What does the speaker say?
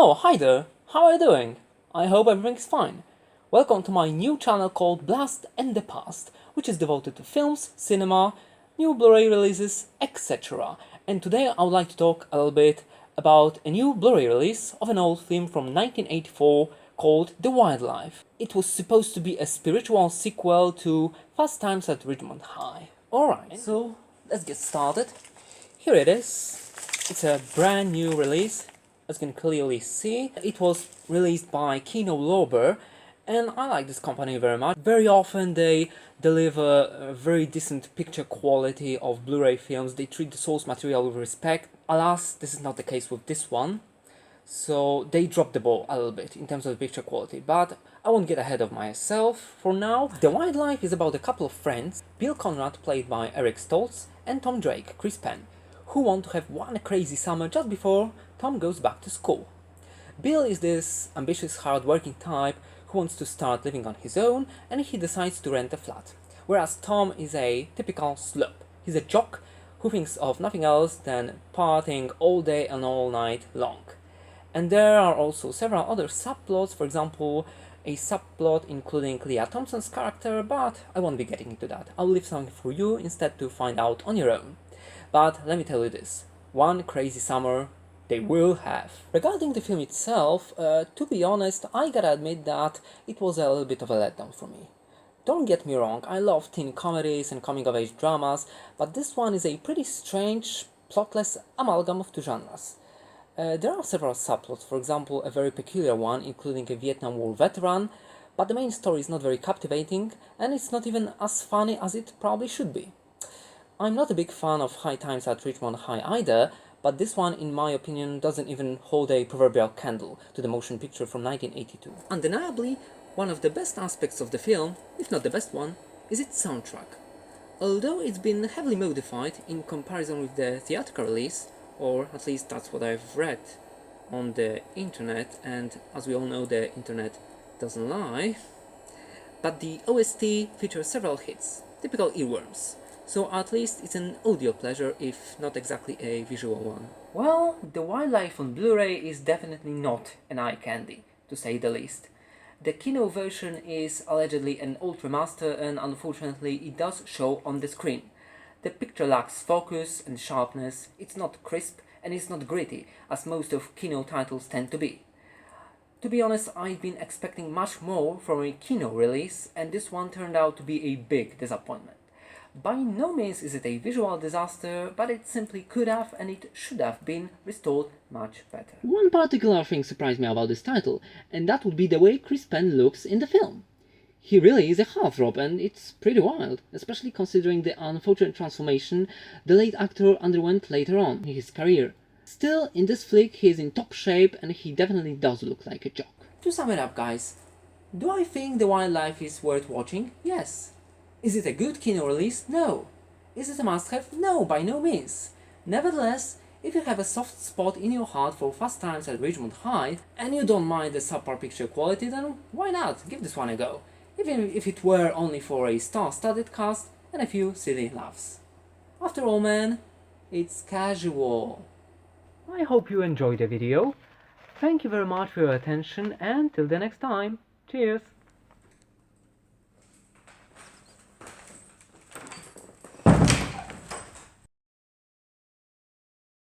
Oh, hi there! How are you doing? I hope everything's fine. Welcome to my new channel called Blast and the Past, which is devoted to films, cinema, new Blu-ray releases, etc. And today I would like to talk a little bit about a new Blu-ray release of an old film from 1984 called The Wildlife. It was supposed to be a spiritual sequel to Fast Times at Ridgemont High. Alright, so let's get started. Here it is. It's a brand new release, as you can clearly see. It was released by Kino Lorber, and I like this company very much. Very often they deliver a very decent picture quality of Blu-ray films. They treat the source material with respect. Alas, this is not the case with this one. So they dropped the ball a little bit in terms of picture quality, but I won't get ahead of myself for now. The Wildlife is about a couple of friends, Bill Conrad played by Eric Stoltz and Tom Drake, Chris Penn, who want to have one crazy summer just before Tom goes back to school. Bill is this ambitious, hard-working type who wants to start living on his own, and he decides to rent a flat, whereas Tom is a typical slob. He's a jock who thinks of nothing else than partying all day and all night long. And there are also several other subplots, for example, a subplot including Leah Thompson's character, but I won't be getting into that. I'll leave something for you instead to find out on your own. But let me tell you this, one crazy summer they will have. Regarding the film itself, to be honest, I gotta admit that it was a little bit of a letdown for me. Don't get me wrong, I love teen comedies and coming-of-age dramas, but this one is a pretty strange, plotless amalgam of two genres. There are several subplots, for example, a very peculiar one, including a Vietnam War veteran, but the main story is not very captivating, and it's not even as funny as it probably should be. I'm not a big fan of High Times at Ridgemont High either, but this one, in my opinion, doesn't even hold a proverbial candle to the motion picture from 1982. Undeniably, one of the best aspects of the film, if not the best one, is its soundtrack. Although it's been heavily modified in comparison with the theatrical release, or at least that's what I've read on the internet, and as we all know, the internet doesn't lie, but the OST features several hits, typical earworms, so at least it's an audio pleasure, if not exactly a visual one. Well, The Wildlife on Blu-ray is definitely not an eye candy, to say the least. The Kino version is allegedly an old remaster, and unfortunately it does show on the screen. The picture lacks focus and sharpness, it's not crisp, and it's not gritty, as most of Kino titles tend to be. To be honest, I've been expecting much more from a Kino release, and this one turned out to be a big disappointment. By no means is it a visual disaster, but it simply could have and it should have been restored much better. One particular thing surprised me about this title, and that would be the way Chris Penn looks in the film. He really is a heartthrob, and it's pretty wild, especially considering the unfortunate transformation the late actor underwent later on in his career. Still, in this flick he is in top shape, and he definitely does look like a jock. To sum it up, guys, do I think The Wildlife is worth watching? Yes. Is it a good Kino release? No. Is it a must-have? No, by no means. Nevertheless, if you have a soft spot in your heart for Fast Times at Ridgemont High, and you don't mind the subpar picture quality, then why not? Give this one a go. Even if it were only for a star-studded cast and a few silly laughs. After all, man, it's casual. I hope you enjoyed the video. Thank you very much for your attention, and till the next time, cheers!